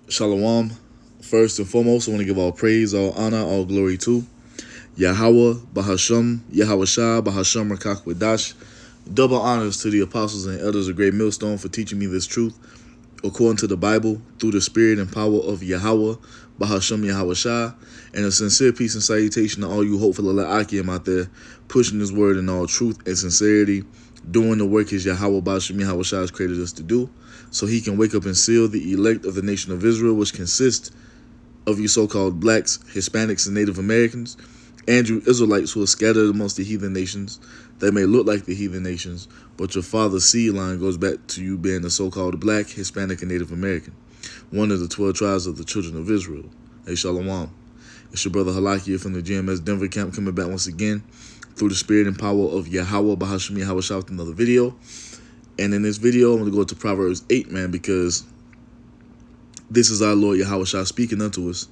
Shalom. First and foremost, I want to give all praise, all honor, all glory to YAHAWAH, bahasham, Yahawashi, bahasham, qadash. Double honors to the apostles and elders of Great Millstone for teaching me this truth according to the Bible through the spirit and power of YAHAWAH, bahasham, Yahawashi, and a sincere peace and salutation to all you hopeful Akim out there pushing this word in all truth and sincerity, doing the work his YAHAWAH, bahasham, Yahawashi has created us to do, so he can wake up and seal the elect of the nation of Israel, which consists of you so-called blacks, Hispanics, and Native Americans, and you Israelites who are scattered amongst the heathen nations. They may look like the heathen nations, but your father's seed line goes back to you being the so-called black, Hispanic, and Native American, one of the 12 tribes of the children of Israel. Hey, Shalom. It's your brother Halakia from the GMS Denver camp coming back once again through the spirit and power of YAHAWAH, bahasham, Yahawashi with another video. And in this video, I'm going to go to Proverbs 8, man, because this is our Lord Yahawashi speaking unto us,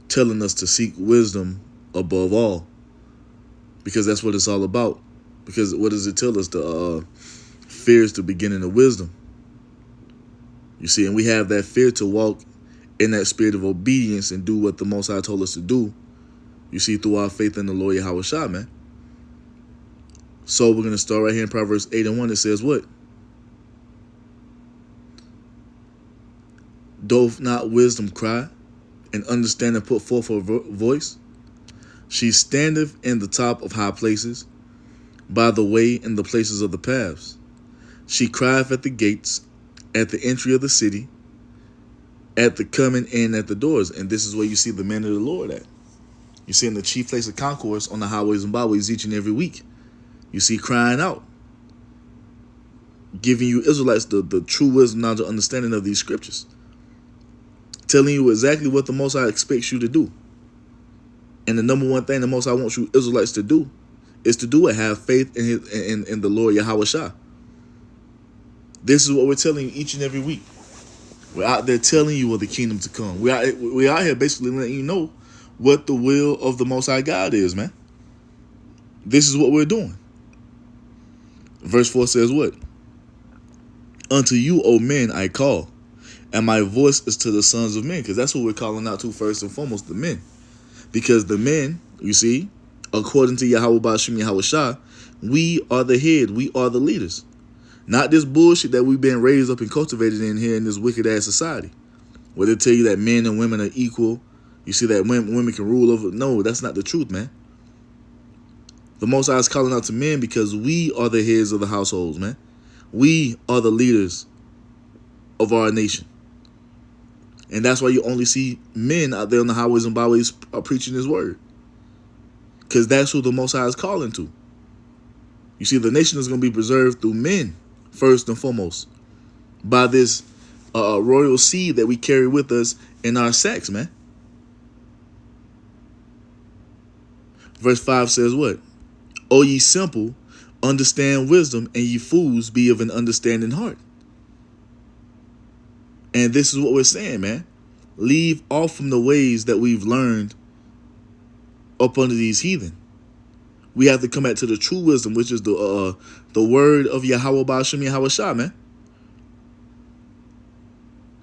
telling us to seek wisdom above all, because that's what it's all about. Because what does it tell us? The fear is the beginning of wisdom. You see, and we have that fear to walk in that spirit of obedience and do what the Most High told us to do. You see, through our faith in the Lord Yahawashi, man. So we're going to start right here in Proverbs 8:1. It says what? Doth not wisdom cry, and understanding put forth her voice? She standeth in the top of high places, by the way in the places of the paths. She crieth at the gates, at the entry of the city, at the coming in at the doors. And this is where you see the men of the Lord at. You see in the chief place of concourse on the highways and byways each and every week. You see crying out, giving you Israelites the true wisdom, knowledge, and understanding of these scriptures, telling you exactly what the Most High expects you to do. And the number one thing the Most High wants you Israelites to do is to do it. Have faith in the Lord Yahawashi. This is what we're telling you each and every week. We're out there telling you of the kingdom to come. We're out here basically letting you know what the will of the Most High God is, man. This is what we're doing. Verse 4 says what? Unto you, O men, I call, and my voice is to the sons of men. Because that's what we're calling out to first and foremost, the men. Because the men, you see, according to YAHAWAH, bahasham, Yahawashi, we are the head. We are the leaders. Not this bullshit that we've been raised up and cultivated in here in this wicked-ass society, where they tell you that men and women are equal. You see that women can rule over. No, that's not the truth, man. The Most High is calling out to men because we are the heads of the households, man. We are the leaders of our nation. And that's why you only see men out there on the highways and byways preaching his word. Because that's who the Most High is calling to. You see, the nation is going to be preserved through men, first and foremost, by this royal seed that we carry with us in our sacks, man. Verse 5 says what? O ye simple, understand wisdom, and ye fools, be of an understanding heart. And this is what we're saying, man. Leave off from the ways that we've learned up under these heathen. We have to come back to the true wisdom, which is the word of YAHAWAH, bahasham, Yahawashi, man.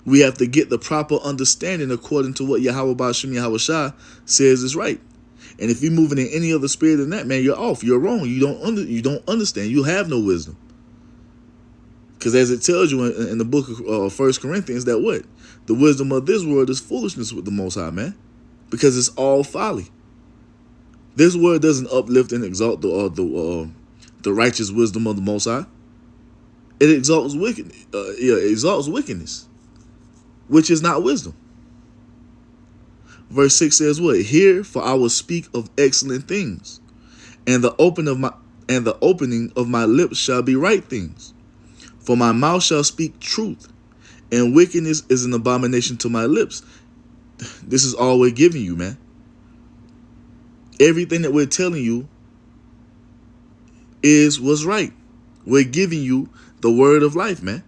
We have to get the proper understanding according to what YAHAWAH, bahasham, Yahawashi says is right. And if you're moving in any other spirit than that, man, you're off. You're wrong. You don't understand. You have no wisdom. Because as it tells you in the book of 1 Corinthians, that what? The wisdom of this world is foolishness with the Most High, man. Because it's all folly. This word doesn't uplift and exalt the righteous wisdom of the Most High. It exalts wickedness, which is not wisdom. Verse 6 says what? Hear, for I will speak of excellent things, and the opening of my lips shall be right things. For my mouth shall speak truth, and wickedness is an abomination to my lips. This is all we're giving you, man. Everything that we're telling you is what's right. We're giving you the word of life, man.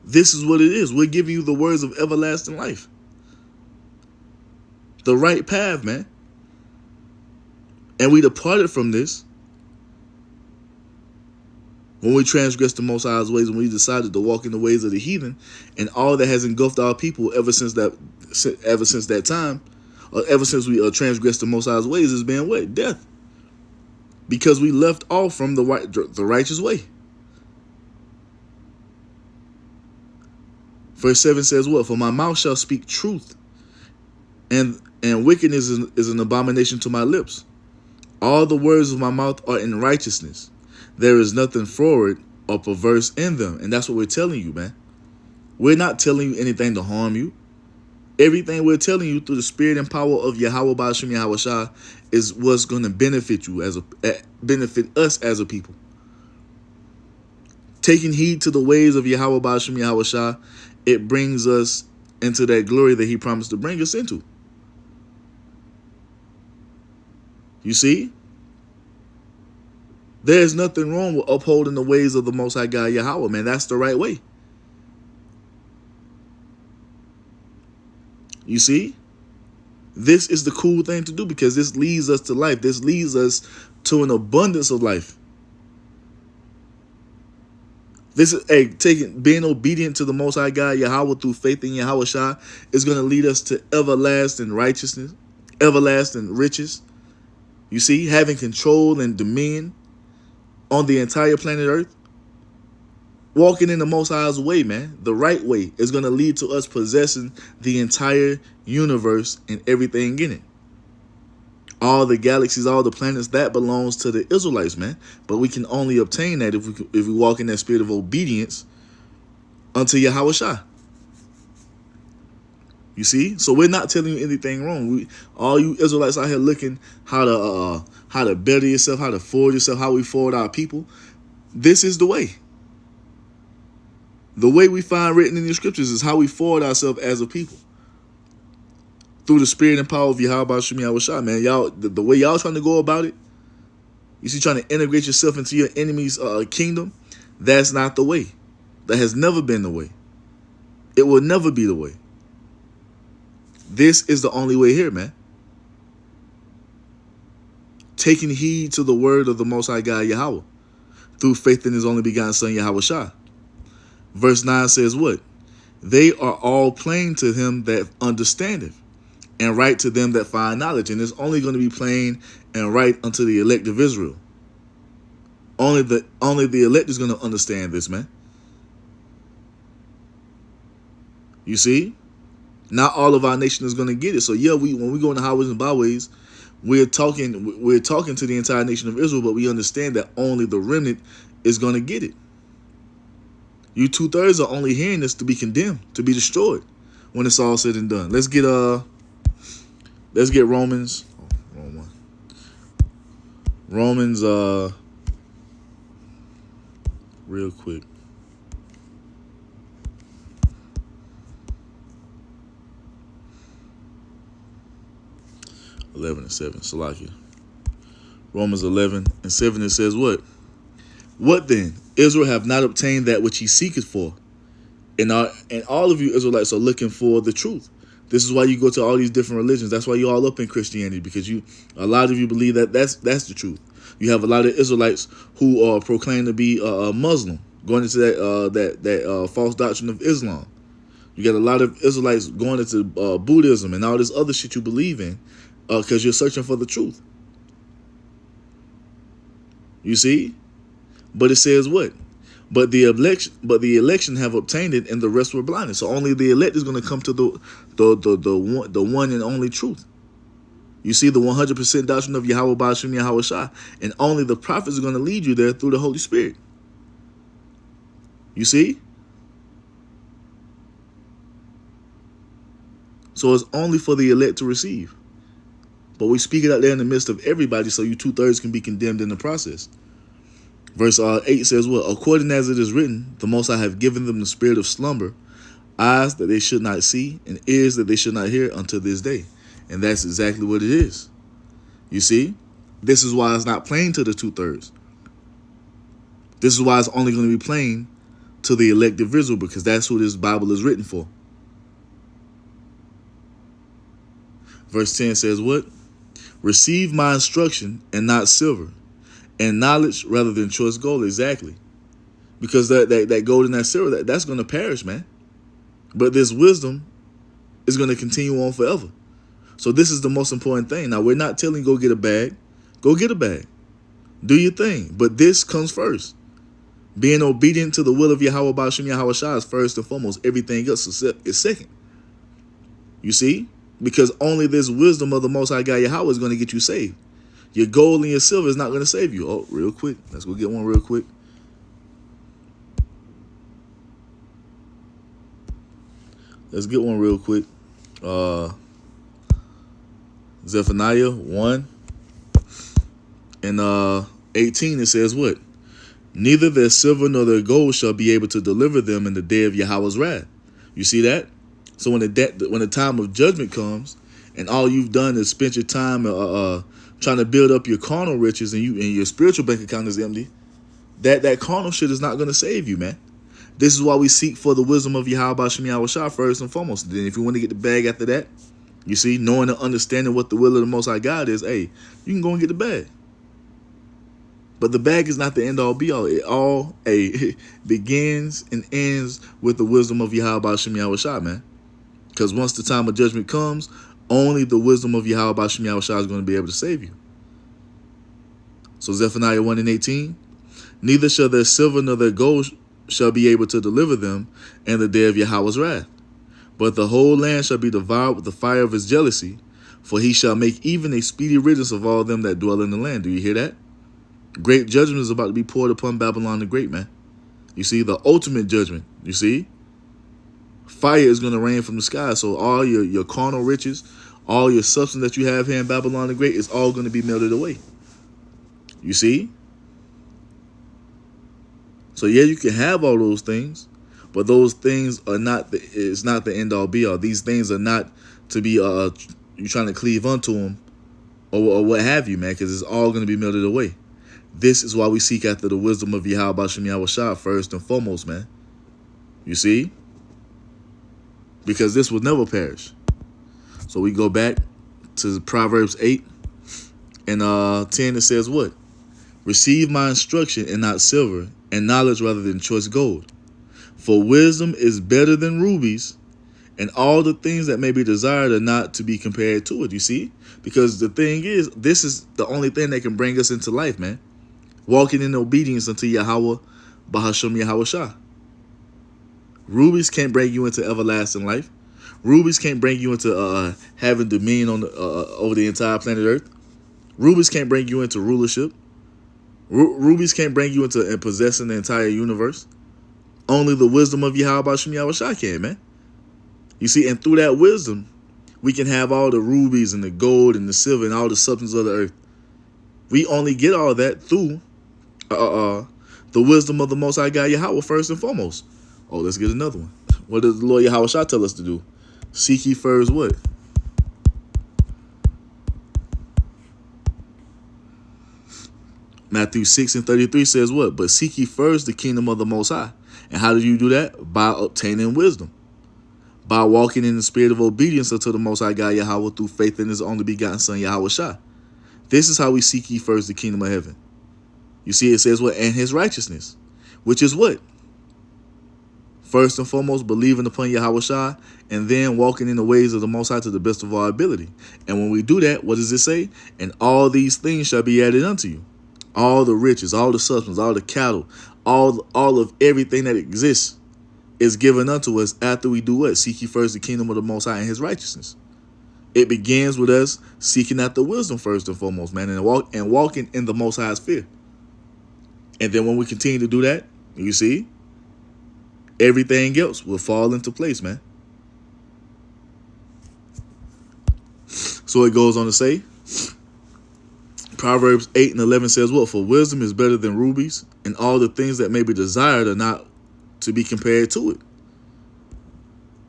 This is what it is. We're giving you the words of everlasting life. The right path, man. And we departed from this When we transgressed the Most High's ways, when we decided to walk in the ways of the heathen, and all that has engulfed our people ever since that time, or ever since we transgressed the Most High's ways, has been what? Death. Because we left off from the righteous way. Verse 7 says what? For my mouth shall speak truth, and wickedness is an abomination to my lips. All the words of my mouth are in righteousness. There is nothing forward or perverse in them. And that's what we're telling you, man. We're not telling you anything to harm you. Everything we're telling you through the spirit and power of Yahawashi, Yahawashi is what's going to benefit you benefit us as a people. Taking heed to the ways of Yahawashi, Yahawashi, it brings us into that glory that he promised to bring us into. You see? There's nothing wrong with upholding the ways of the Most High God Yahweh, man. That's the right way. You see? This is the cool thing to do because this leads us to life. This leads us to an abundance of life. This is being obedient to the Most High God Yahweh through faith in Yahawashi is going to lead us to everlasting righteousness, everlasting riches. You see, having control and dominion on the entire planet Earth. Walking in the Most High's way, man, the right way, is going to lead to us possessing the entire universe and everything in it. All the galaxies, all the planets, that belongs to the Israelites, man. But we can only obtain that if we walk in that spirit of obedience unto Yahawashi. You see? So we're not telling you anything wrong. All you Israelites out here looking how to better yourself, how to forward yourself, how we forward our people. This is the way. The way we find written in the scriptures is how we forward ourselves as a people. Through the spirit and power of Yahawashi, man. Y'all, the way y'all trying to go about it, you see, trying to integrate yourself into your enemy's kingdom, that's not the way. That has never been the way. It will never be the way. This is the only way here, man. Taking heed to the word of the Most High God Yahweh through faith in his only begotten son Yahawashi. Verse 9 says what? They are all plain to him that understandeth, and right to them that find knowledge. And it's only going to be plain and right unto the elect of Israel. Only the elect is going to understand this, man. You see? Not all of our nation is going to get it. So yeah, when we go into highways and byways, we're talking to the entire nation of Israel, but we understand that only the remnant is going to get it. You 2/3 are only hearing this to be condemned, to be destroyed when it's all said and done. Let's get Romans. Oh, wrong one. Romans real quick. 11:7. Salakia. Romans 11:7, it says what? What then? Israel have not obtained that which he seeketh for. And all of you Israelites are looking for the truth. This is why you go to all these different religions. That's why you're all up in Christianity, because a lot of you believe that that's the truth. You have a lot of Israelites who proclaim to be Muslim, going into that false doctrine of Islam. You got a lot of Israelites going into Buddhism and all this other shit you believe in, because you're searching for the truth. You see? But it says what? But the election have obtained it, and the rest were blinded. So only the elect is going to come to the one and only truth. You see, the 100% doctrine of Yahweh, bahasham, Yahawashi, and only the prophets are going to lead you there through the Holy Spirit. You see? So it's only for the elect to receive. But we speak it out there in the midst of everybody, so you 2/3 can be condemned in the process. Verse 8 says what? According as it is written, the Most High have given them the spirit of slumber, eyes that they should not see, and ears that they should not hear until this day. And that's exactly what it is. You see? This is why it's not plain to the 2/3. This is why it's only going to be plain to the elect of Israel, because that's who this Bible is written for. Verse 10 says what? Receive my instruction and not silver, and knowledge rather than choice gold. Exactly. Because that gold and that silver, that's going to perish, man. But this wisdom is going to continue on forever. So this is the most important thing. Now, we're not telling you go get a bag. Go get a bag. Do your thing. But this comes first. Being obedient to the will of Yahawah, bahasham, Yahawashi is first and foremost. Everything else is second. You see? Because only this wisdom of the Most High God Yahawah is going to get you saved. Your gold and your silver is not going to save you. Oh, real quick. Let's go get one real quick. Let's get one real quick. Zephaniah 1 and 18, it says what? Neither their silver nor their gold shall be able to deliver them in the day of Yahweh's wrath. You see that? So when the time of judgment comes, and all you've done is spent your time trying to build up your carnal riches, and your spiritual bank account is empty, that carnal shit is not going to save you, man. This is why we seek for the wisdom of Yahawah, bahasham, Yahawashi first and foremost. Then if you want to get the bag after that, you see, knowing and understanding what the will of the Most High God is, hey, you can go and get the bag. But the bag is not the end all be all. It begins and ends with the wisdom of Yahawah, bahasham, Yahawashi, man. Because once the time of judgment comes, only the wisdom of Yahawah, bahasham, Yahawashi is going to be able to save you. So Zephaniah 1 and 18, neither shall their silver nor their gold shall be able to deliver them in the day of Yahweh's wrath. But the whole land shall be devoured with the fire of his jealousy, for he shall make even a speedy riddance of all them that dwell in the land. Do you hear that? Great judgment is about to be poured upon Babylon the Great, man. You see, the ultimate judgment, you see? Fire is going to rain from the sky, so all your carnal riches, all your substance that you have here in Babylon the Great is all going to be melted away. You see? So yeah, you can have all those things, but those things are not it's not the end all be all. These things are not to be you trying to cleave unto them or what have you, man, because it's all going to be melted away. This is why we seek after the wisdom of Yahawah, bahasham, Yahawashi first and foremost, man. You see? Because this will never perish. So we go back to Proverbs 8 and 10. It says what? Receive my instruction and not silver, and knowledge rather than choice gold. For wisdom is better than rubies, and all the things that may be desired are not to be compared to it. You see? Because the thing is, this is the only thing that can bring us into life, man. Walking in obedience unto Yahawah, bahasham, Yahawashi. Rubies can't bring you into everlasting life. Rubies can't bring you into having dominion on over the entire planet Earth. Rubies can't bring you into rulership. Rubies can't bring you into possessing the entire universe. Only the wisdom of Yahawah, bahasham, Yahawashi can, man. You see, and through that wisdom, we can have all the rubies and the gold and the silver and all the substance of the earth. We only get all that through the wisdom of the Most High God Yahawah first and foremost. Oh, let's get another one. What does the Lord Yahawashi tell us to do? Seek ye first what? Matthew 6 and 33 says what? But seek ye first the kingdom of the Most High. And how do you do that? By obtaining wisdom. By walking in the spirit of obedience unto the Most High God Yahawah through faith in his only begotten Son Yahawashi. This is how we seek ye first the kingdom of heaven. You see, it says what? And his righteousness. Which is what? First and foremost, believing upon Yahawashi, and then walking in the ways of the Most High to the best of our ability. And when we do that, what does it say? And all these things shall be added unto you. All the riches, all the substance, all the cattle, all of everything that exists is given unto us after we do what? Seek ye first the kingdom of the Most High and his righteousness. It begins with us seeking after wisdom first and foremost, man, and walking in the Most High's fear. And then when we continue to do that, you see, everything else will fall into place, man. So it goes on to say, Proverbs 8 and 11 says what? For wisdom is better than rubies, and all the things that may be desired are not to be compared to it.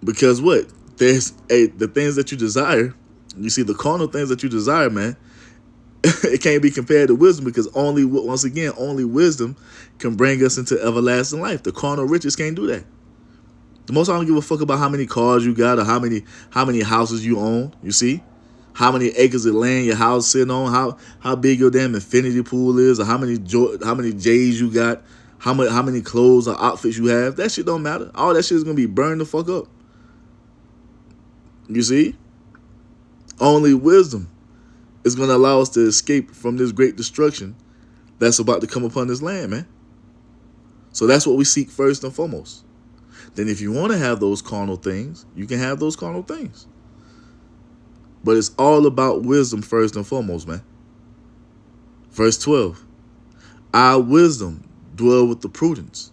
Because what? There's the things that you desire, you see, the carnal things that you desire, man, it can't be compared to wisdom, because once again, only wisdom can bring us into everlasting life. The carnal riches can't do that. The Most High don't give a fuck about how many cars you got or how many houses you own. You see, how many acres of land your house sitting on, how big your damn infinity pool is, or how many J's you got, how many clothes or outfits you have. That shit don't matter. All that shit is going to be burned the fuck up. You see? Only wisdom is going to allow us to escape from this great destruction that's about to come upon this land, man. So that's what we seek first and foremost. Then if you want to have those carnal things, you can have those carnal things. But it's all about wisdom first and foremost, man. Verse 12. Our wisdom dwell with the prudence.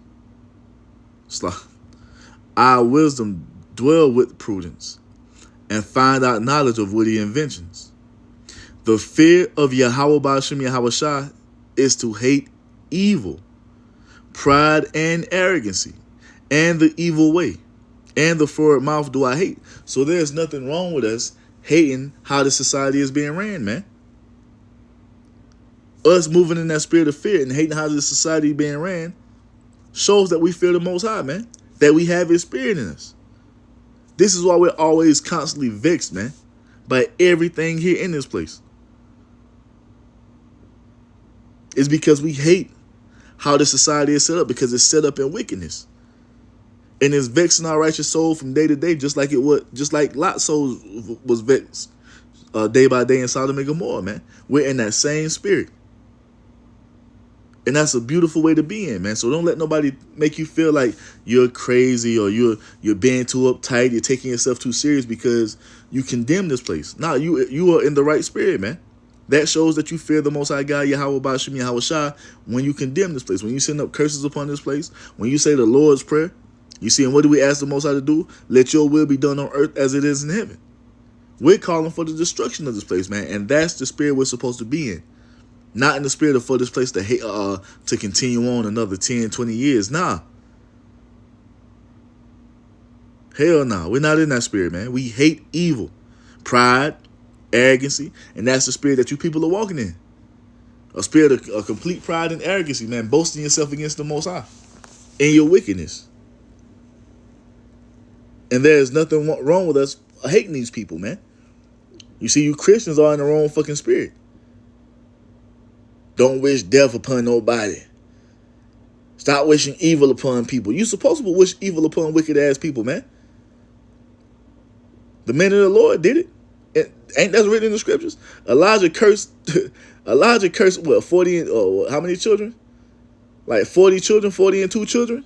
Our wisdom dwell with prudence and find out knowledge of witty inventions. The fear of Yahawashi bahasham Yahawashi is to hate evil, pride and arrogancy, and the evil way, and the forward mouth do I hate. So there's nothing wrong with us hating how the society is being ran, man. Us moving in that spirit of fear and hating how the society is being ran shows that we fear the Most High, man. That we have His Spirit in us. This is why we're always constantly vexed, man, by everything here in this place. It's because we hate how the society is set up, because it's set up in wickedness. And it's vexing our righteous soul from day to day, just like Lot's soul was vexed day by day in Sodom and Gomorrah, man. We're in that same spirit. And that's a beautiful way to be in, man. So don't let nobody make you feel like you're crazy or you're being too uptight, you're taking yourself too serious because you condemn this place. Nah, you are in the right spirit, man. That shows that you fear the Most High God, Yahawah bahasham Yahawashi, when you condemn this place, when you send up curses upon this place, when you say the Lord's Prayer. You see, and what do we ask the Most High to do? Let your will be done on earth as it is in heaven. We're calling for the destruction of this place, man. And that's the spirit we're supposed to be in. Not in the spirit of for this place to continue on another 10, 20 years. Nah. Hell no. We're not in that spirit, man. We hate evil, pride, arrogancy, and that's the spirit that you people are walking in. A spirit of complete pride and arrogancy, man. Boasting yourself against the Most High in your wickedness. And there's nothing wrong with us hating these people, man. You see, you Christians are in the wrong fucking spirit. Don't wish death upon nobody. Stop wishing evil upon people. You're supposed to wish evil upon wicked ass people, man. The men of the Lord did it. Ain't that written in the scriptures? Elijah cursed what, 40 or how many children? Like 40 children, 40 and 2 children.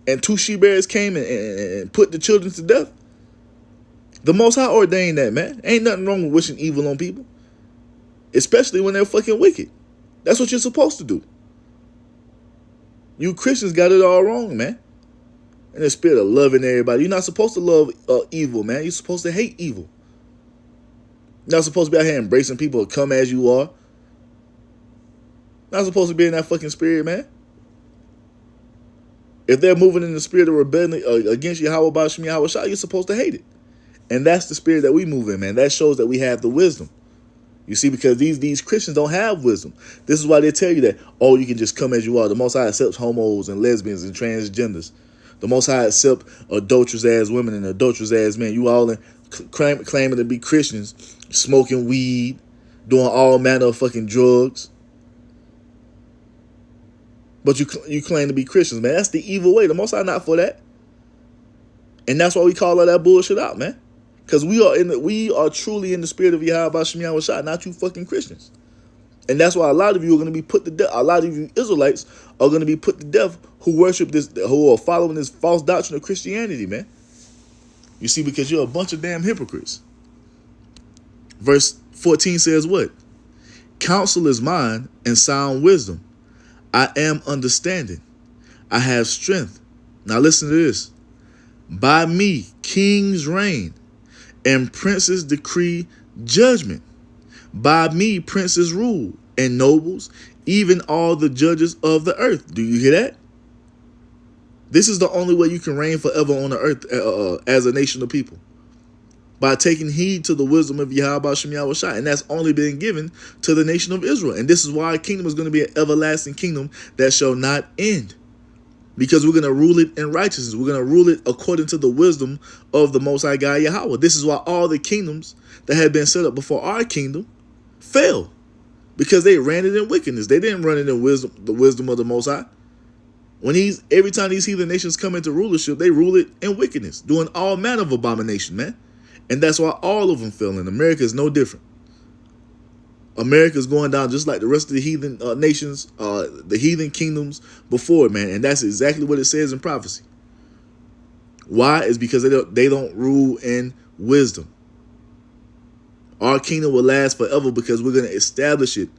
And 2 she-bears came and put the children to death. The Most High ordained that, man. Ain't nothing wrong with wishing evil on people. Especially when they're fucking wicked. That's what you're supposed to do. You Christians got it all wrong, man. In the spirit of loving everybody. You're not supposed to love evil, man. You're supposed to hate evil. You're not supposed to be out here embracing people who come as you are. Not supposed to be in that fucking spirit, man. If they're moving in the spirit of rebellion against Yahawashi bahasham Yahawashi, you're supposed to hate it. And that's the spirit that we move in, man. That shows that we have the wisdom. You see, because these Christians don't have wisdom. This is why they tell you that, oh, you can just come as you are. The Most High accepts homos and lesbians and transgenders. The Most High accepts adulterous ass women and adulterous ass men. You all claiming to be Christians, smoking weed, doing all manner of fucking drugs. But you claim to be Christians, man. That's the evil way. The Most High not for that. And that's why we call all that bullshit out, man. Because we are truly in the spirit of Yahawashi bahasham Yahawashi, not you fucking Christians. And that's why a lot of you are going to be put to death. A lot of you Israelites are going to be put to death who worship this, who are following this false doctrine of Christianity, man. You see, because you're a bunch of damn hypocrites. Verse 14 says what? Counsel is mine and sound wisdom. I am understanding. I have strength. Now listen to this. By me, kings reign, and princes decree judgment. By me, princes rule, and nobles, even all the judges of the earth. Do you hear that? This is the only way you can reign forever on the earth as a nation of people. By taking heed to the wisdom of Yahawashi bahasham Yahawashi. And that's only been given to the nation of Israel. And this is why our kingdom is going to be an everlasting kingdom that shall not end. Because we're going to rule it in righteousness. We're going to rule it according to the wisdom of the Most High God Yahweh. This is why all the kingdoms that had been set up before our kingdom fell. Because they ran it in wickedness. They didn't run it in wisdom, the wisdom of the Most High. Every time these heathen nations come into rulership, they rule it in wickedness, doing all manner of abomination, man. And that's why all of them fell in. America is no different. America's going down just like the rest of the heathen nations, the heathen kingdoms before it, man. And that's exactly what it says in prophecy. Why? Is because they don't rule in wisdom. Our kingdom will last forever because we're going to establish it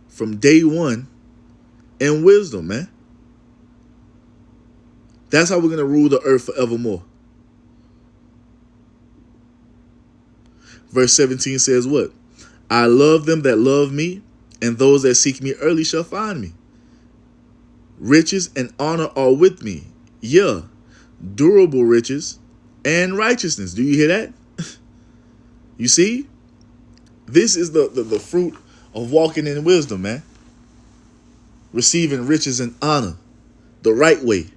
from day one in wisdom, man. That's how we're going to rule the earth forevermore. Verse 17 says what? I love them that love me, and those that seek me early shall find me. Riches and honor are with me. Yeah, durable riches and righteousness. Do you hear that? You see? This is the fruit of walking in wisdom, man. Receiving riches and honor the right way.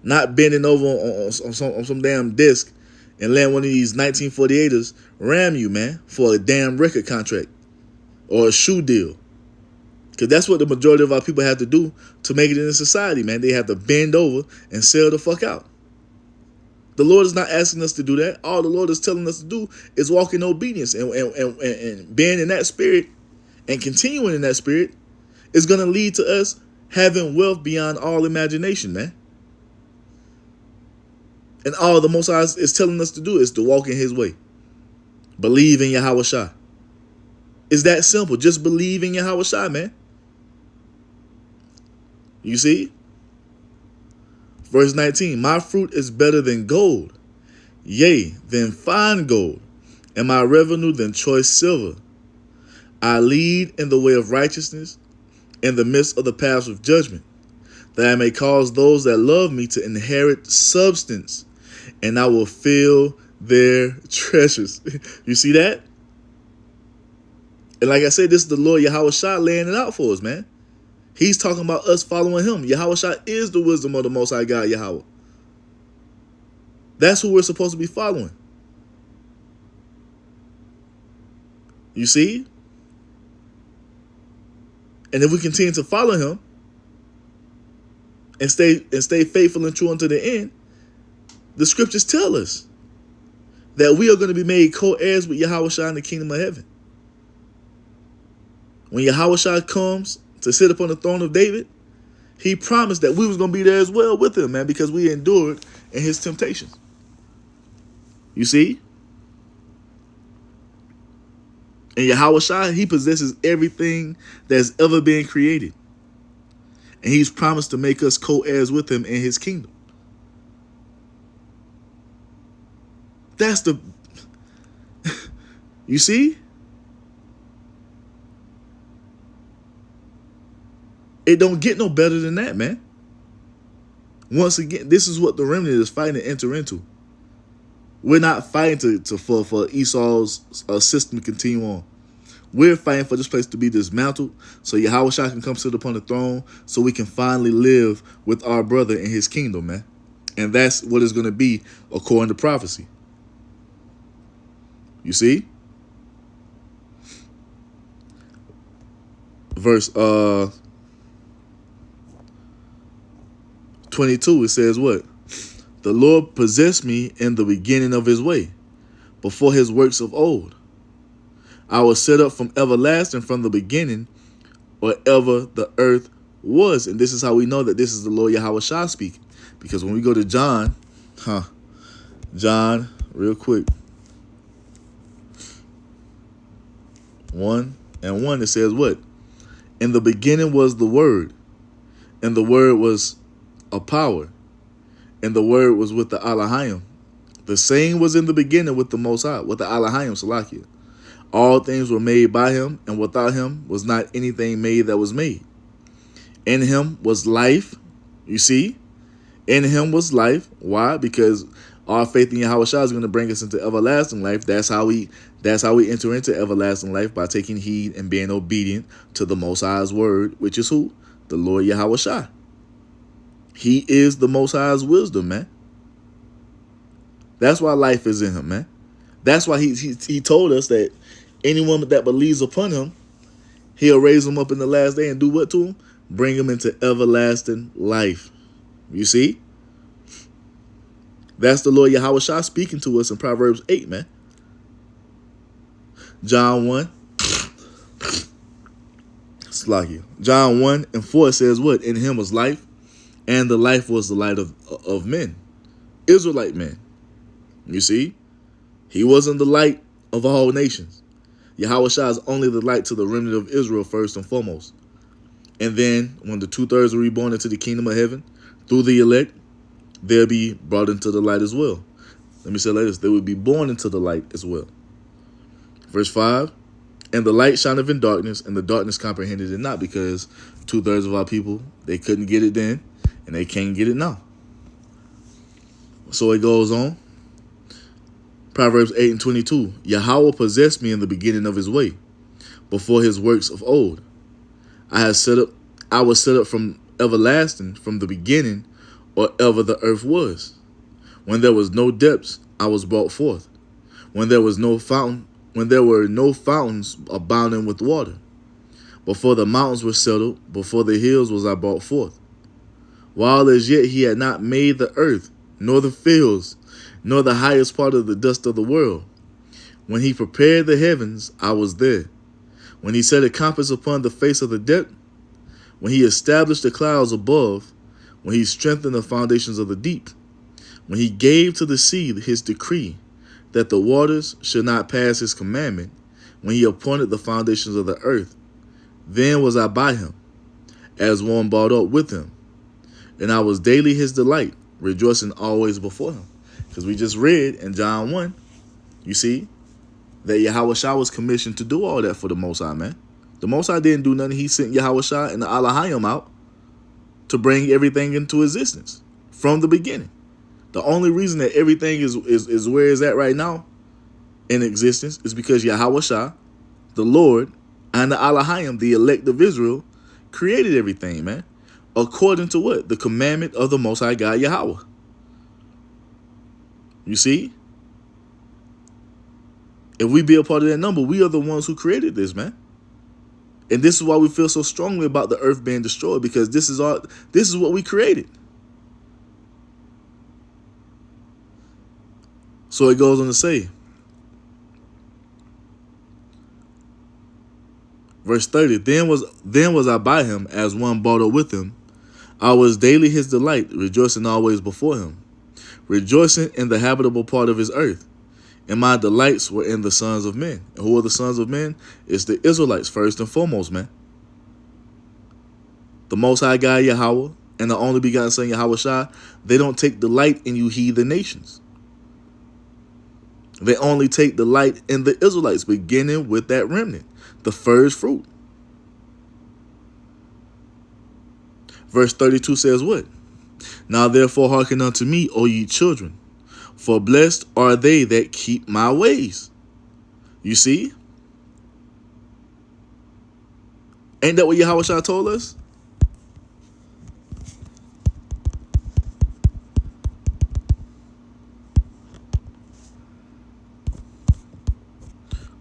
Not bending over on some damn disc and letting one of these 1948ers ram you, man, for a damn record contract or a shoe deal. Because that's what the majority of our people have to do to make it in society, man. They have to bend over and sell the fuck out. The Lord is not asking us to do that. All the Lord is telling us to do is walk in obedience and being in that spirit and continuing in that spirit is going to lead to us having wealth beyond all imagination, man. And all the Most High is telling us to do is to walk in his way. Believe in Yahawashi. It's that simple. Just believe in Yahawashi, man. You see? Verse 19, my fruit is better than gold, yea, than fine gold, and my revenue than choice silver. I lead in the way of righteousness, in the midst of the paths of judgment, that I may cause those that love me to inherit substance, and I will fill their treasures. You see that? And like I said, this is the Lord Yahawashi laying it out for us, man. He's talking about us following him. Yahawashi is the wisdom of the Most High God, Yahweh. That's who we're supposed to be following. You see? And if we continue to follow him and stay faithful and true unto the end, the scriptures tell us that we are going to be made co-heirs with Yahawashi in the kingdom of heaven. When Yahawashi comes to sit upon the throne of David, he promised that we was going to be there as well with him, man, because we endured in his temptations. You see? And Yahawashi, he possesses everything that's ever been created. And he's promised to make us co-heirs with him in his kingdom. That's the... You see? It don't get no better than that, man. Once again, this is what the remnant is fighting to enter into. We're not fighting for Esau's system to continue on. We're fighting for this place to be dismantled so Yahawashi can come sit upon the throne so we can finally live with our brother in his kingdom, man. And that's what it's going to be according to prophecy. You see? Verse 22, it says what? The Lord possessed me in the beginning of his way, before his works of old. I was set up from everlasting, from the beginning, or ever the earth was. And this is how we know that this is the Lord Yahawashi speaking. Because when we go to John, real quick. 1:1, it says what? In the beginning was the Word, and the Word was a power, and the Word was with the Elohim. The same was in the beginning with the Most High, with the Elohim, Salakia. All things were made by him, and without him was not anything made that was made. In him was life. You see? In him was life. Why? Because our faith in Yahawashi is going to bring us into everlasting life. That's how we enter into everlasting life, by taking heed and being obedient to the Most High's word, which is who? The Lord Yahawashi. He is the Most High's wisdom, man. That's why life is in him, man. That's why he told us that anyone that believes upon him, he'll raise him up in the last day and do what to him? bring him into everlasting life. You see? That's the Lord Yahawashi speaking to us in Proverbs 8, man. John 1. Slacky. John 1 and 4 says what? In him was life, and the life was the light of men. Israelite men. You see? He wasn't the light of all nations. Yahawashi is only the light to the remnant of Israel first and foremost. And then when the 2/3 are reborn into the kingdom of heaven, through the elect, they'll be brought into the light as well. Let me say it like this. They will be born into the light as well. Verse 5, and the light shineth in darkness, and the darkness comprehended it not, because 2/3 of our people, they couldn't get it then, and they can't get it now. So it goes on. Proverbs 8 and 22. Yahawah possessed me in the beginning of his way, before his works of old. I was set up from everlasting, from the beginning, or ever the earth was. When there was no depths, I was brought forth. When there was no fountain, when there were no fountains abounding with water. Before the mountains were settled, before the hills was I brought forth. While as yet he had not made the earth, nor the fields, nor the highest part of the dust of the world. When he prepared the heavens, I was there. When he set a compass upon the face of the depth, when he established the clouds above, when he strengthened the foundations of the deep, when he gave to the sea his decree, that the waters should not pass his commandment, when he appointed the foundations of the earth, then was I by him, as one brought up with him. And I was daily his delight, rejoicing always before him. Because we just read in John 1, you see, that Yahawashi was commissioned to do all that for the Most High, man. The Most High didn't do nothing. He sent Yahawashi and the Alahayim out to bring everything into existence from the beginning. The only reason that everything is where it's at right now in existence is because Yahawashi, the Lord, and the Alahayim, the elect of Israel, created everything, man. According to what? The commandment of the Most High God, Yahawah. You see? If we be a part of that number, we are the ones who created this, man. And this is why we feel so strongly about the earth being destroyed, because this is what we created. So it goes on to say, verse 30, then was I by him as one brought up with him. I was daily his delight, rejoicing always before him, rejoicing in the habitable part of his earth. And my delights were in the sons of men. And who are the sons of men? It's the Israelites first and foremost, man. The Most High God, Yahawah, and the only begotten Son, Yahawashi, they don't take delight in you heathen nations. They only take delight in the Israelites, beginning with that remnant, the first fruit. Verse 32 says what? Now therefore hearken unto me, O ye children, for blessed are they that keep my ways. You see? Ain't that what Yahawashi told us?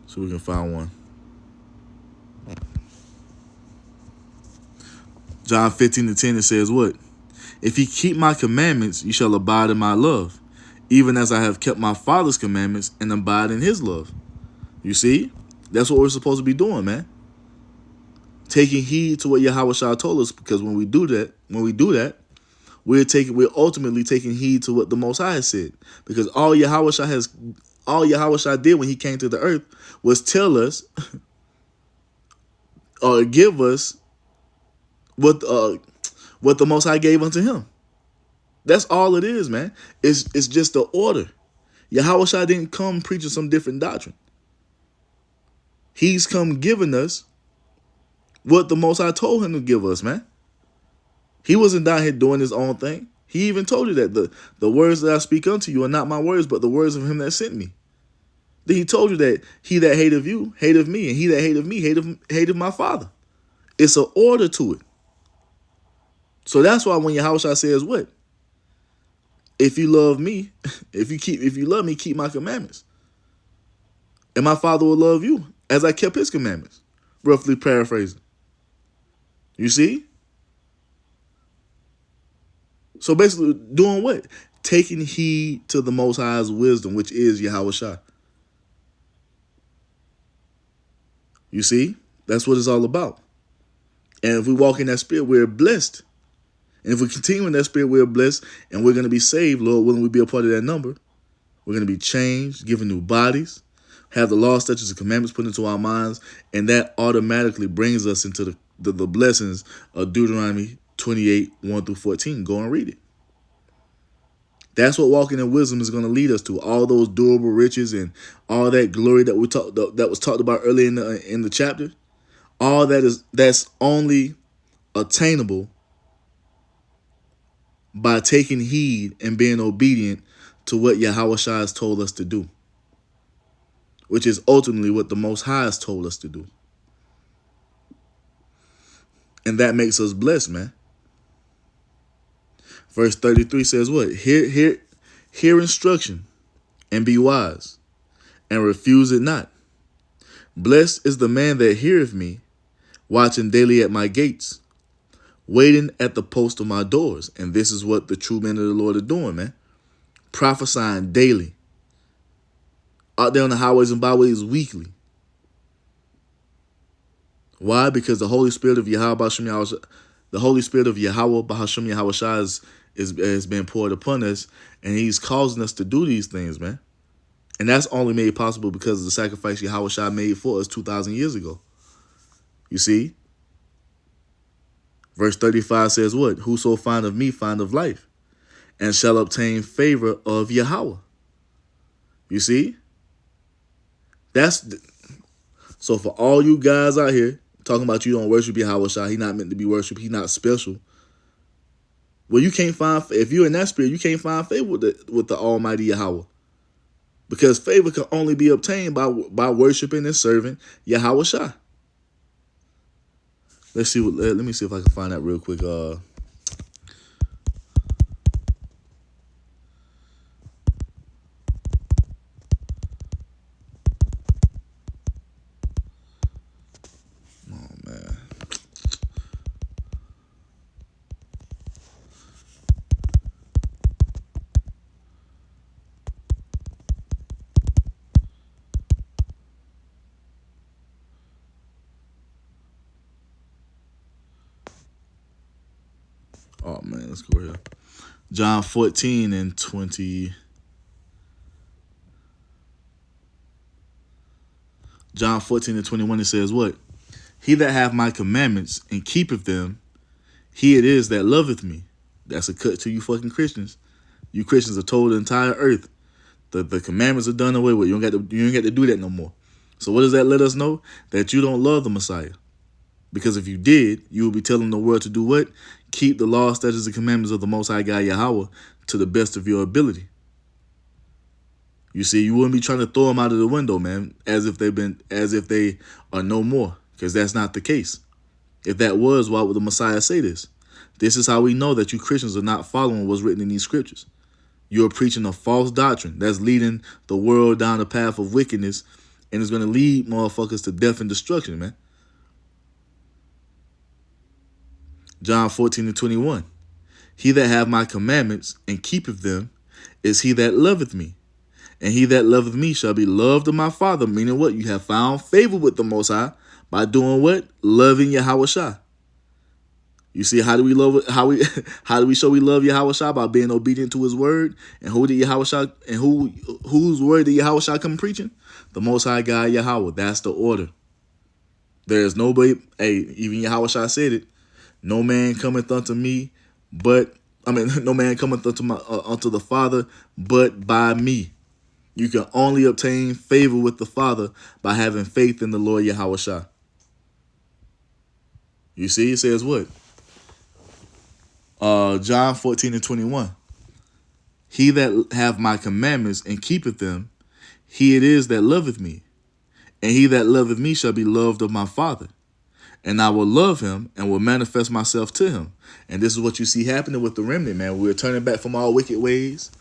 So we can find one. John 15:10, it says what? If ye keep my commandments, ye shall abide in my love, even as I have kept my Father's commandments and abide in his love. You see? That's what we're supposed to be doing, man. Taking heed to what Yahawashi told us, because when we do that, we're ultimately taking heed to what the Most High has said. Because all Yahawashi did when he came to the earth was tell us or give us what the Most High gave unto him. That's all it is, man. It's just the order. Yahawashi didn't come preaching some different doctrine. He's come giving us what the Most High told him to give us, man. He wasn't down here doing his own thing. He even told you that the words that I speak unto you are not my words, but the words of him that sent me. Then he told you that he that hateth you, hateth me, and he that hateth me, hateth my Father. It's an order to it. So that's why when Yahawashi says what? If you love me, if you love me, keep my commandments. And my Father will love you as I kept his commandments. Roughly paraphrasing. You see? So basically, doing what? Taking heed to the Most High's wisdom, which is Yahawashi. You see? That's what it's all about. And if we walk in that spirit, we're blessed. And if we continue in that spirit, we're blessed, and we're going to be saved, Lord willing, we be a part of that number. We're going to be changed, given new bodies, have the law, statutes, and commandments put into our minds, and that automatically brings us into the blessings of Deuteronomy 28, 1 through 14. Go and read it. That's what walking in wisdom is going to lead us to. All those durable riches and all that glory that that was talked about earlier in the chapter. All that's only attainable by taking heed and being obedient to what Yahawashi has told us to do, which is ultimately what the Most High has told us to do. And that makes us blessed, man. Verse 33 says what? Hear instruction and be wise, and refuse it not. Blessed is the man that heareth me, watching daily at my gates, waiting at the post of my doors. And this is what the true men of the Lord are doing, man. Prophesying daily. Out there on the highways and byways weekly. Why? Because the Holy Spirit of Yahawashi, the Holy Spirit of Yahawaha, bahasham Yahawashi has been poured upon us, and he's causing us to do these things, man. And that's only made possible because of the sacrifice Yahawashi made for us 2,000 years ago. You see? Verse 35 says what? Whoso findeth me findeth life, and shall obtain favor of Yahawaha. You see? So for all you guys out here talking about you don't worship Yahawashi, he not meant to be worshipped, he not special. Well, you can't find, if you're in that spirit, you can't find favor with the Almighty Yahawaha. Because favor can only be obtained by worshiping and serving Yahawashi. Let me see if I can find that real quick. Oh man, let's go here. John 14 and 20. John 14 and 21, it says what? He that hath my commandments and keepeth them, he it is that loveth me. That's a cut to you fucking Christians. You Christians are told the entire earth the commandments are done away with. You ain't got to do that no more. So what does that let us know? That you don't love the Messiah. Because if you did, you would be telling the world to do what? Keep the law, statutes, and commandments of the Most High God Yahawaha to the best of your ability. You see, you wouldn't be trying to throw them out of the window, man, as if they are no more, because that's not the case. If that was, why would the Messiah say this? This is how we know that you Christians are not following what's written in these scriptures. You're preaching a false doctrine that's leading the world down the path of wickedness, and it's going to lead motherfuckers to death and destruction, man. John 14 and 21. He that hath my commandments and keepeth them is he that loveth me. And he that loveth me shall be loved of my Father. Meaning what? You have found favor with the Most High by doing what? Loving Yahawashi. You see, how do we show we love Yahawashi? By being obedient to his word. And who did Yahawashi, and whose word did Yahawashi come preaching? The Most High God Yahawaha. That's the order. There is nobody, even Yahawashi said it. No man cometh unto me, no man cometh unto the Father, but by me. You can only obtain favor with the Father by having faith in the Lord Yahawashi. You see, it says what? John 14 and 21. He that hath my commandments and keepeth them, he it is that loveth me. And he that loveth me shall be loved of my Father. And I will love him and will manifest myself to him. And this is what you see happening with the remnant, man. We're turning back from our wicked ways.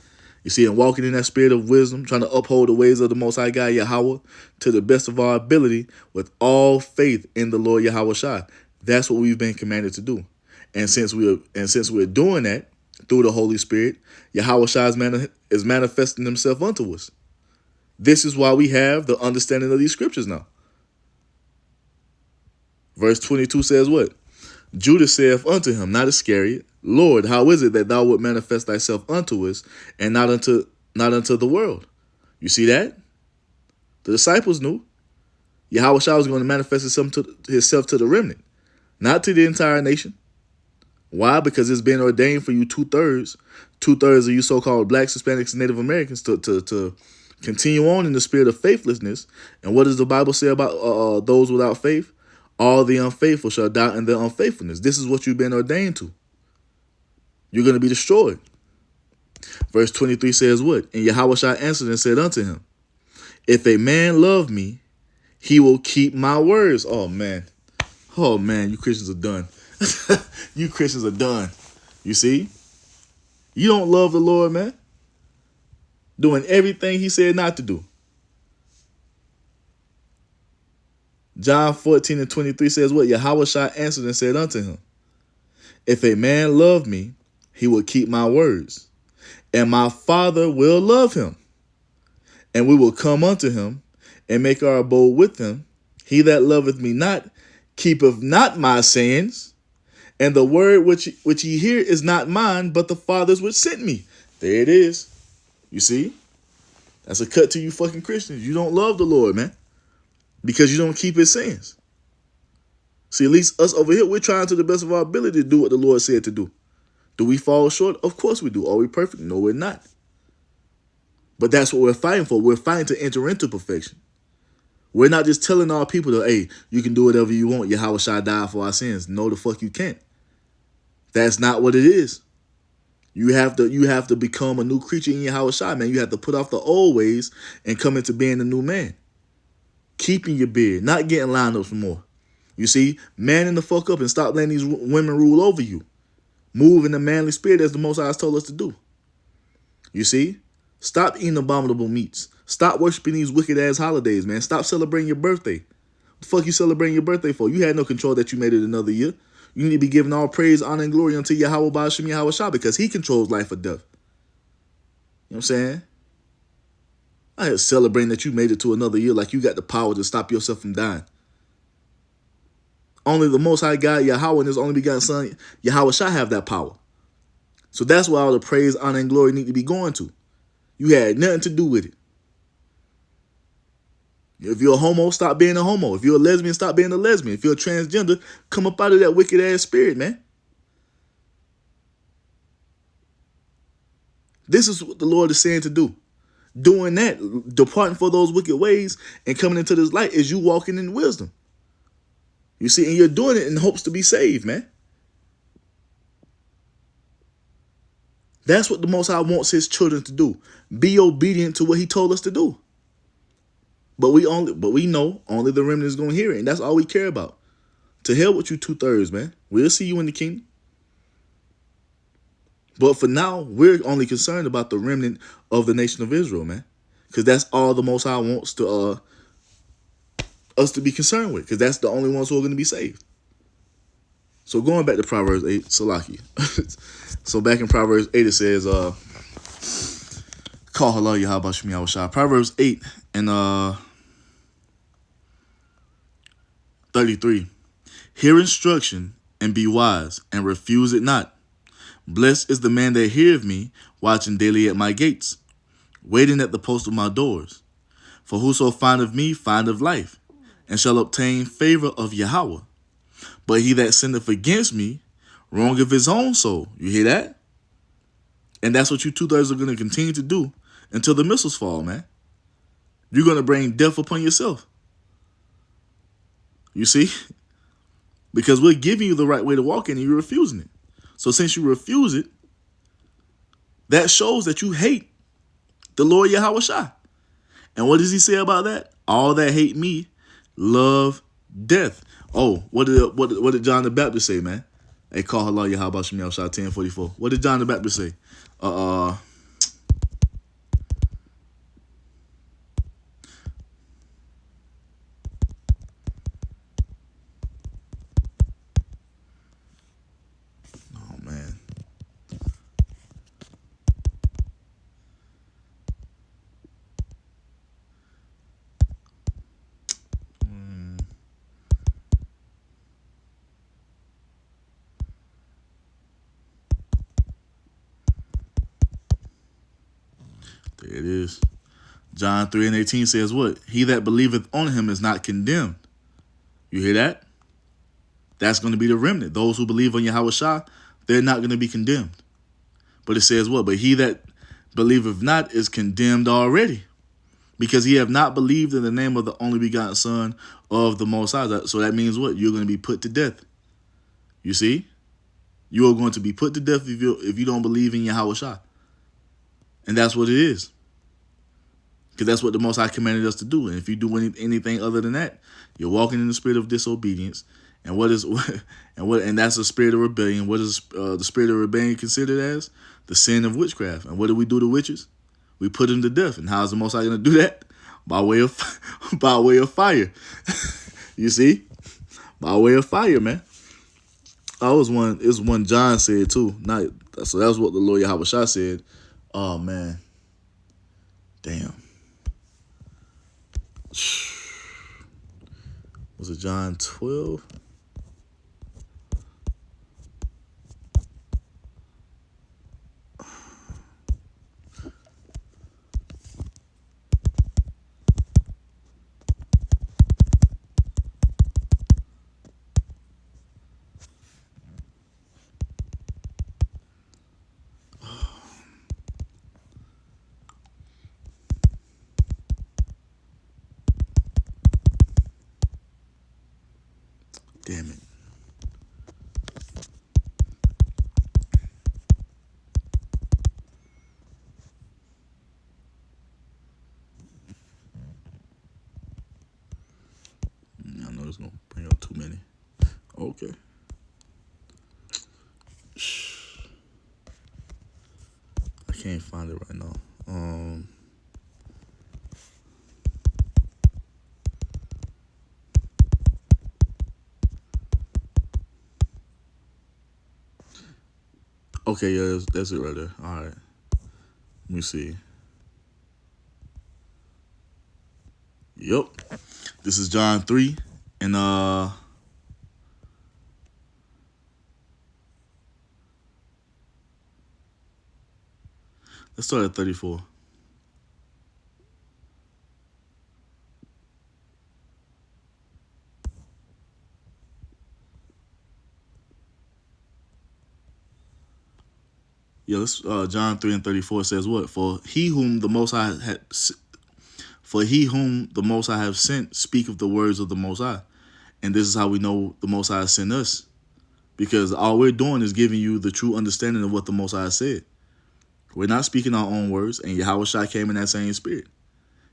You see, and walking in that spirit of wisdom, trying to uphold the ways of the Most High God Yahawaha to the best of our ability with all faith in the Lord Yahawashi. That's what we've been commanded to do. And since we're doing that, through the Holy Spirit, Yahawashi is manifesting himself unto us. This is why we have the understanding of these scriptures now. Verse 22 says what? Judas saith unto him, not Iscariot, Lord, how is it that thou wilt manifest thyself unto us, and not unto the world? You see that? The disciples knew. Yahawashi was going to manifest himself to the remnant, not to the entire nation. Why? Because it's been ordained for you two-thirds of you so-called blacks, Hispanics, and Native Americans to continue on in the spirit of faithlessness. And what does the Bible say about those without faith? All the unfaithful shall die in their unfaithfulness. This is what you've been ordained to. You're going to be destroyed. Verse 23 says what? And Yahawashi answered and said unto him, if a man love me, he will keep my words. Oh, man. Oh, man, you Christians are done. You Christians are done. You see? You don't love the Lord, man. Doing everything he said not to do. John 14:23 says what? Yahawashi answered and said unto him, if a man love me, he will keep my words, and my Father will love him, and we will come unto him, and make our abode with him. He that loveth me not, keepeth not my sayings, and the word which ye hear is not mine, but the Father's which sent me. There it is. You see? That's a cut to you fucking Christians. You don't love the Lord, man, because you don't keep his sayings. See, at least us over here, we're trying to the best of our ability to do what the Lord said to do. Do we fall short? Of course we do. Are we perfect? No, we're not. But that's what we're fighting for. We're fighting to enter into perfection. We're not just telling our people that, hey, you can do whatever you want. Yahawashi died for our sins. No, the fuck you can't. That's not what it is. You have to become a new creature in Yahawashi, man. You have to put off the old ways and come into being a new man. Keeping your beard, not getting lined up some more. You see, manning the fuck up and stop letting these women rule over you. Move in the manly spirit as the Most High has told us to do. You see? Stop eating abominable meats. Stop worshiping these wicked-ass holidays, man. Stop celebrating your birthday. What the fuck you celebrating your birthday for? You had no control that you made it another year. You need to be giving all praise, honor, and glory unto Yahawah, bahasham, Yahawashi, because he controls life or death. You know what I'm saying? I had celebrating that you made it to another year like you got the power to stop yourself from dying. Only the Most High God, Yahawah, and his only begotten Son, Yahawashi, have that power. So that's why all the praise, honor, and glory need to be going to. You had nothing to do with it. If you're a homo, stop being a homo. If you're a lesbian, stop being a lesbian. If you're a transgender, come up out of that wicked ass spirit, man. This is what the Lord is saying to do. Doing that, departing for those wicked ways and coming into this light is you walking in wisdom. You see, and you're doing it in hopes to be saved, man. That's what the Most High wants his children to do. Be obedient to what he told us to do. But we know only the remnant is going to hear it, and that's all we care about. To hell with you two-thirds, man. We'll see you in the kingdom. But for now, we're only concerned about the remnant of the nation of Israel, man. Because that's all the Most High wants to us to be concerned with. Because that's the only ones who are going to be saved. So going back to Proverbs 8, Salaki. So back in Proverbs 8, it says, call halal Yahawashi Yahawashi. Proverbs 8 and 33. Hear instruction and be wise, and refuse it not. Blessed is the man that heareth me, watching daily at my gates, waiting at the post of my doors. For whoso findeth me findeth life, and shall obtain favor of Yahawashi. But he that sinneth against me wrongeth his own soul. You hear that? And that's what you two-thirds are going to continue to do until the missiles fall, man. You're going to bring death upon yourself. You see? Because we're giving you the right way to walk in and you're refusing it. So since you refuse it, that shows that you hate the Lord Yahawashi. And what does he say about that? All that hate me love death. Oh, what did John the Baptist say, man? Hey, call halal Yahawashi 1044. What did John the Baptist say? Oh man. There it is. John 3:18 says what? He that believeth on him is not condemned. You hear that? That's going to be the remnant. Those who believe on Yahawashi, they're not going to be condemned. But it says what? But he that believeth not is condemned already, because he have not believed in the name of the only begotten Son of the Most High. So that means what? You're going to be put to death. You see? You are going to be put to death if you don't believe in Yahawashi. And that's what it is. Because that's what the Most High commanded us to do. And if you do anything other than that, you're walking in the spirit of disobedience. And and that's a spirit of rebellion. What is the spirit of rebellion considered as? The sin of witchcraft. And what do we do to witches? We put them to death. And how is the Most High going to do that? By way of fire. You see? By way of fire, man. It's one John said too. So that's what the Lord Yahawashi said. Oh man. Damn. Was it John 12? Damn it. I know it's going to bring up too many. Okay. I can't find it right now. Okay, yeah, that's it right there. All right. Let me see. Yep. This is John 3. And let's start at 34. Yeah, let's John 3:34 says what? For he whom the Most High have sent speaketh the words of the Most High. And this is how we know the Most High sent us. Because all we're doing is giving you the true understanding of what the Most High said. We're not speaking our own words, and Yahawashi came in that same spirit.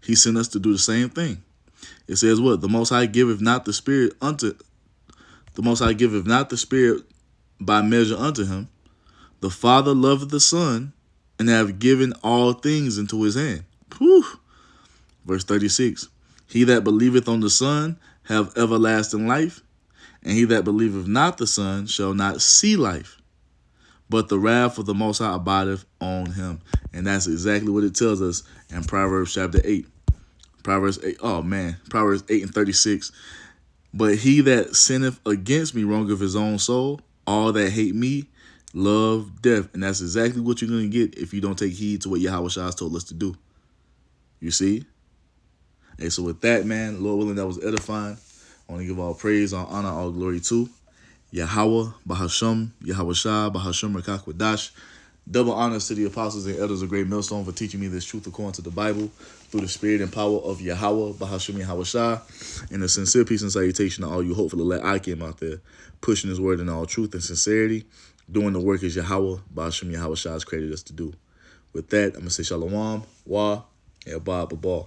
He sent us to do the same thing. It says what? The Most High giveth not the Spirit by measure unto him. The Father loveth the Son, and have given all things into his hand. Whew. Verse 36. He that believeth on the Son have everlasting life, and he that believeth not the Son shall not see life, but the wrath of the Most High abideth on him. And that's exactly what it tells us in Proverbs chapter 8. Proverbs 8:36. But he that sinneth against me wrongeth his own soul. All that hate me love death. And that's exactly what you're going to get if you don't take heed to what Yahawashi has told us to do. You see? Hey, so with that, man, Lord willing, that was edifying. I want to give all praise, all honor, all glory to YAHAWAH, bahasham, Yahawashi, bahasham, qadash. Double honors to the apostles and elders of Great Millstone for teaching me this truth according to the Bible through the spirit and power of YAHAWAH, bahasham, Yahawashi. And a sincere peace and salutation to all you hopefully let I came out there pushing his word in all truth and sincerity, doing the work as YAHAWAH, bahasham, Yahawashi has created us to do. With that, I'm going to say shalom, wa, and ba, ba, ba.